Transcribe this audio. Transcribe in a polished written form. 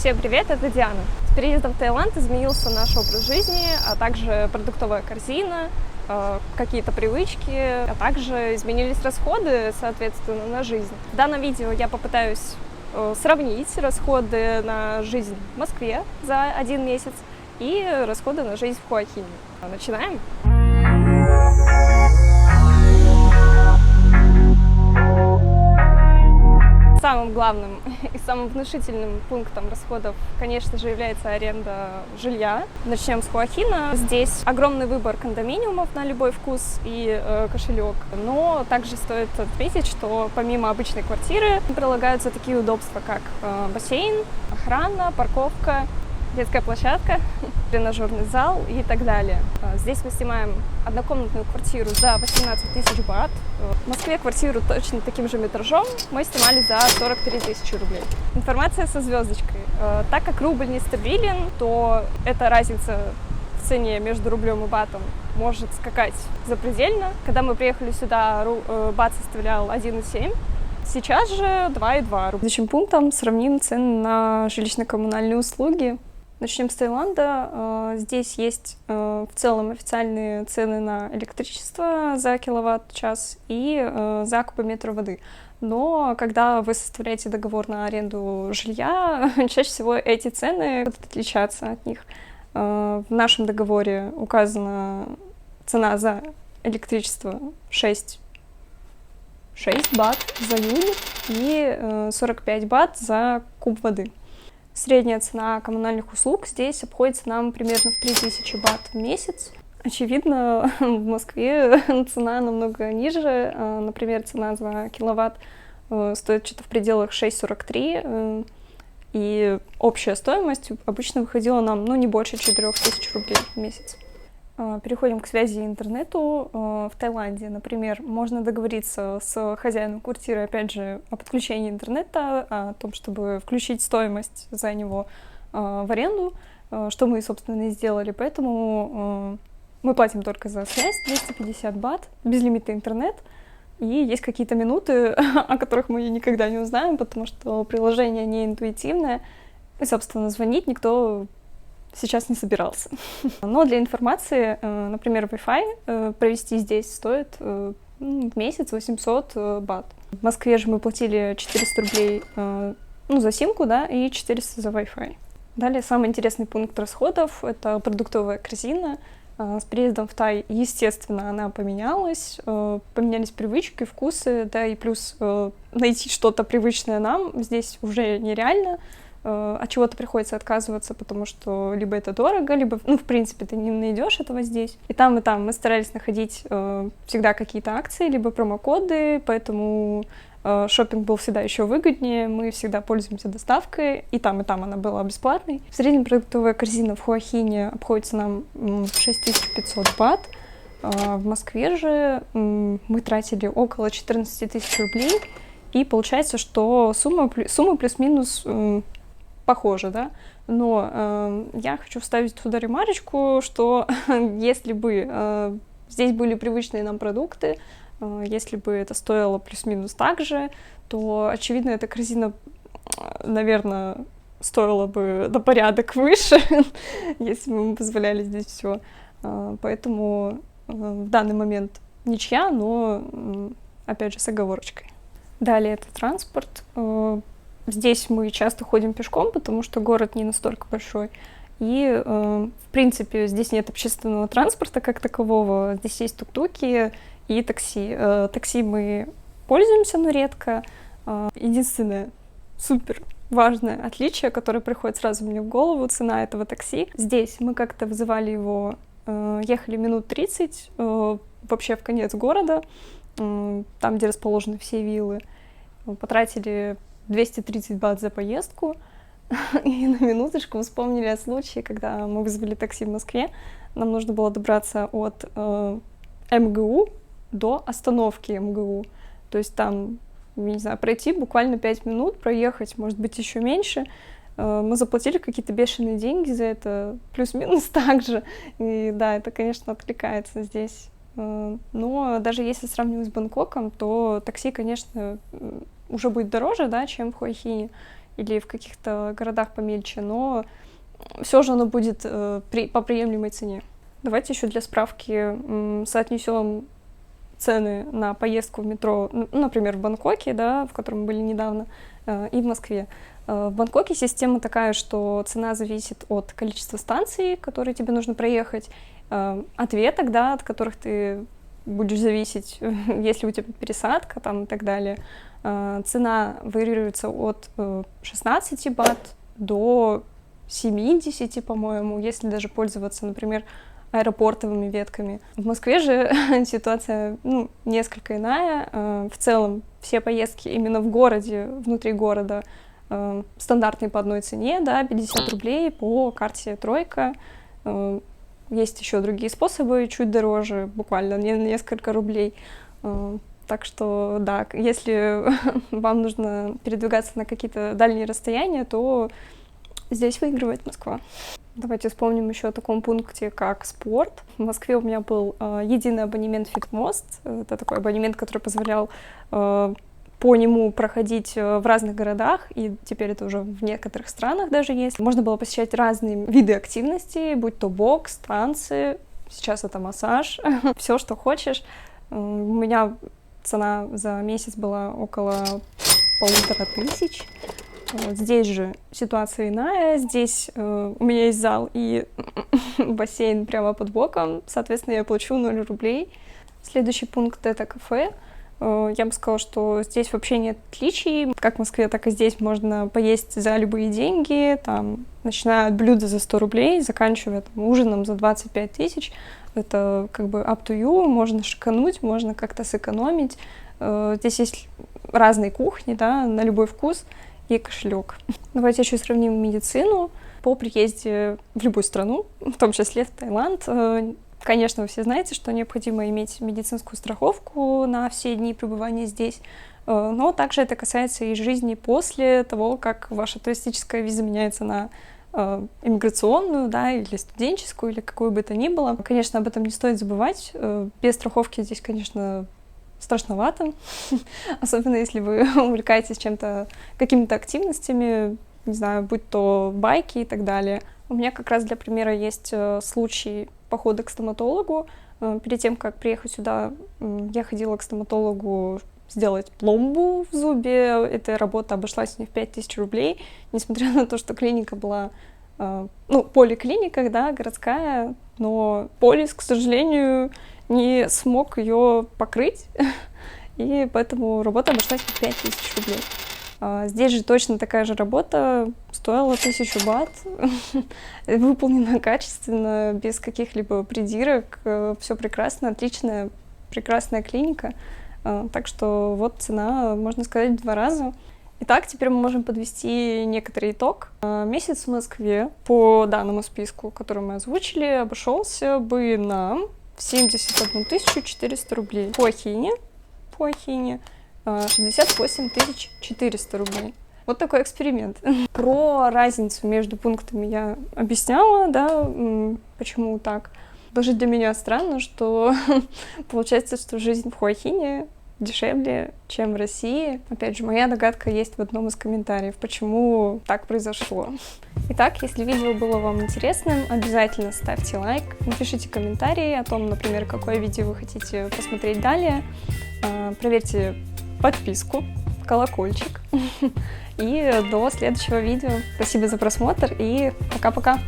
Всем привет, это Диана. С переездом в Таиланд изменился наш образ жизни, а также продуктовая корзина, какие-то привычки, а также изменились расходы, соответственно, на жизнь. В данном видео я попытаюсь сравнить расходы на жизнь в Москве за 1 месяц и расходы на жизнь в Хуахине. Начинаем? Самым главным и самым внушительным пунктом расходов, конечно же, является аренда жилья. Начнем с Хуахина. Здесь огромный выбор кондоминиумов на любой вкус и кошелек. Но также стоит отметить, что помимо обычной квартиры прилагаются такие удобства, как бассейн, охрана, парковка, детская площадка, тренажерный зал и так далее. Здесь мы снимаем однокомнатную квартиру за 18 тысяч бат. В Москве квартиру точно таким же метражом мы снимали за 43 тысячи рублей. Информация со звездочкой. Так как рубль нестабилен, то эта разница в цене между рублем и батом может скакать запредельно. Когда мы приехали сюда, бат составлял 1,7. Сейчас же 2,2. Следующим пунктом сравним цены на жилищно-коммунальные услуги. Начнем с Таиланда. Здесь есть в целом официальные цены на электричество за киловатт-час и за кубометр воды. Но когда вы составляете договор на аренду жилья, чаще всего эти цены будут отличаться от них. В нашем договоре указана цена за электричество 6 бат за юнит и 45 бат за куб воды. Средняя цена коммунальных услуг здесь обходится нам примерно в 3000 бат в месяц. Очевидно, в Москве цена намного ниже. Например, цена за киловатт стоит что-то в пределах 6,43. И общая стоимость обычно выходила нам не больше 4000 рублей в месяц. Переходим к связи и интернету. В Таиланде, например, можно договориться с хозяином квартиры, опять же, о подключении интернета, о том, чтобы включить стоимость за него в аренду, что мы, собственно, и сделали. Поэтому мы платим только за связь, 250 бат, безлимитный интернет, и есть какие-то минуты, о которых мы никогда не узнаем, потому что приложение не интуитивное, и, собственно, звонить никто сейчас не собирался. Но для информации, например, Wi-Fi провести здесь стоит в месяц 800 бат. В Москве же мы платили 400 рублей за симку, да, и 400 за Wi-Fi. Далее самый интересный пункт расходов — это продуктовая корзина. С переездом в Тай, естественно, она поменялась, поменялись привычки, вкусы, да, и плюс найти что-то привычное нам здесь уже нереально. От чего-то приходится отказываться, потому что либо это дорого, либо, в принципе, ты не найдешь этого здесь. И там мы старались находить всегда какие-то акции, либо промокоды, поэтому шопинг был всегда еще выгоднее, мы всегда пользуемся доставкой, и там она была бесплатной. В среднем продуктовая корзина в Хуахине обходится нам в 6500 бат, в Москве же мы тратили около 14 тысяч рублей, и получается, что сумма плюс-минус похоже, да, но я хочу вставить туда ремарочку, что если бы здесь были привычные нам продукты, если бы это стоило плюс-минус так же, то, очевидно, эта корзина, наверное, стоила бы на порядок выше, если бы мы позволяли здесь все. Поэтому в данный момент ничья, но, опять же, с оговорочкой. Далее это транспорт. Здесь мы часто ходим пешком, потому что город не настолько большой. И, в принципе, здесь нет общественного транспорта как такового. Здесь есть тук-туки и такси. Такси мы пользуемся, но редко. Единственное супер важное отличие, которое приходит сразу мне в голову, цена этого такси. Здесь мы как-то вызывали его, ехали минут 30 вообще в конец города, там, где расположены все виллы. Потратили 230 бат за поездку, и на минуточку вспомнили о случае, когда мы вызвали такси в Москве. Нам нужно было добраться от МГУ до остановки МГУ. То есть там, не знаю, пройти буквально 5 минут, проехать, может быть, еще меньше. Мы заплатили какие-то бешеные деньги за это, плюс-минус так же. И да, это, конечно, откликается здесь. Но даже если сравнивать с Бангкоком, то такси, конечно, уже будет дороже, да, чем в Хуахине. или в каких-то городах помельче, но все же оно будет по приемлемой цене. Давайте еще для справки соотнесем цены на поездку в метро, например, в Бангкоке, да, в котором мы были недавно, и в Москве. В Бангкоке система такая, что цена зависит от количества станций, которые тебе нужно проехать, от веток, да, от которых ты будешь зависеть, если у тебя пересадка там, и так далее. Цена варьируется от 16 бат до 70, по-моему, если даже пользоваться, например, аэропортовыми ветками. В Москве же ситуация несколько иная. В целом все поездки именно в городе, внутри города, стандартные по одной цене, да, 50 рублей по карте «Тройка». Есть еще другие способы, чуть дороже, буквально несколько рублей. Так что, да, если вам нужно передвигаться на какие-то дальние расстояния, то здесь выигрывает Москва. Давайте вспомним еще о таком пункте, как спорт. В Москве у меня был единый абонемент FitMost. Это такой абонемент, который позволял по нему проходить в разных городах, и теперь это уже в некоторых странах даже есть. Можно было посещать разные виды активностей, будь то бокс, танцы, сейчас это массаж, все, что хочешь. У меня цена за месяц была около 1500. Вот здесь же ситуация иная, здесь у меня есть зал и бассейн прямо под боком, соответственно, я плачу 0 рублей. Следующий пункт — это кафе. Я бы сказала, что здесь вообще нет отличий. Как в Москве, так и здесь можно поесть за любые деньги, там, начиная от блюда за 100 рублей, заканчивая ужином за 25 тысяч. Это как бы up to you, можно шикануть, можно как-то сэкономить. Здесь есть разные кухни, да, на любой вкус и кошелек. Давайте еще сравним медицину. По приезде в любую страну, в том числе в Таиланд, конечно, вы все знаете, что необходимо иметь медицинскую страховку на все дни пребывания здесь, но также это касается и жизни после того, как ваша туристическая виза меняется на иммиграционную, да, или студенческую, или какую бы то ни было. Конечно, об этом не стоит забывать. Без страховки здесь, конечно, страшновато, особенно если вы увлекаетесь чем-то, какими-то активностями, не знаю, будь то байки и так далее. У меня как раз для примера есть случай похода к стоматологу. Перед тем, как приехать сюда, я ходила к стоматологу сделать пломбу в зубе. Эта работа обошлась мне в 5000 рублей, несмотря на то, что клиника была, поликлиника, да, городская, но полис, к сожалению, не смог ее покрыть, и поэтому работа обошлась в 5000 рублей. Здесь же точно такая же работа стоила 1000 бат, выполнена качественно, без каких-либо придирок, все прекрасно, отличная, прекрасная клиника, так что вот цена, можно сказать, в 2 раза. Итак, теперь мы можем подвести некоторый итог. Месяц в Москве по данному списку, который мы озвучили, обошелся бы нам в 71 400 рублей. По Ахине 68 400 рублей. Вот такой эксперимент. Про разницу между пунктами я объясняла, да, почему так. Даже для меня странно, что получается, что жизнь в Хуахине дешевле, чем в России. Опять же, моя догадка есть в одном из комментариев, почему так произошло. Итак, если видео было вам интересным, обязательно ставьте лайк, напишите комментарии о том, например, какое видео вы хотите посмотреть далее. Проверьте подписку, колокольчик. И до следующего видео. Спасибо за просмотр и пока-пока!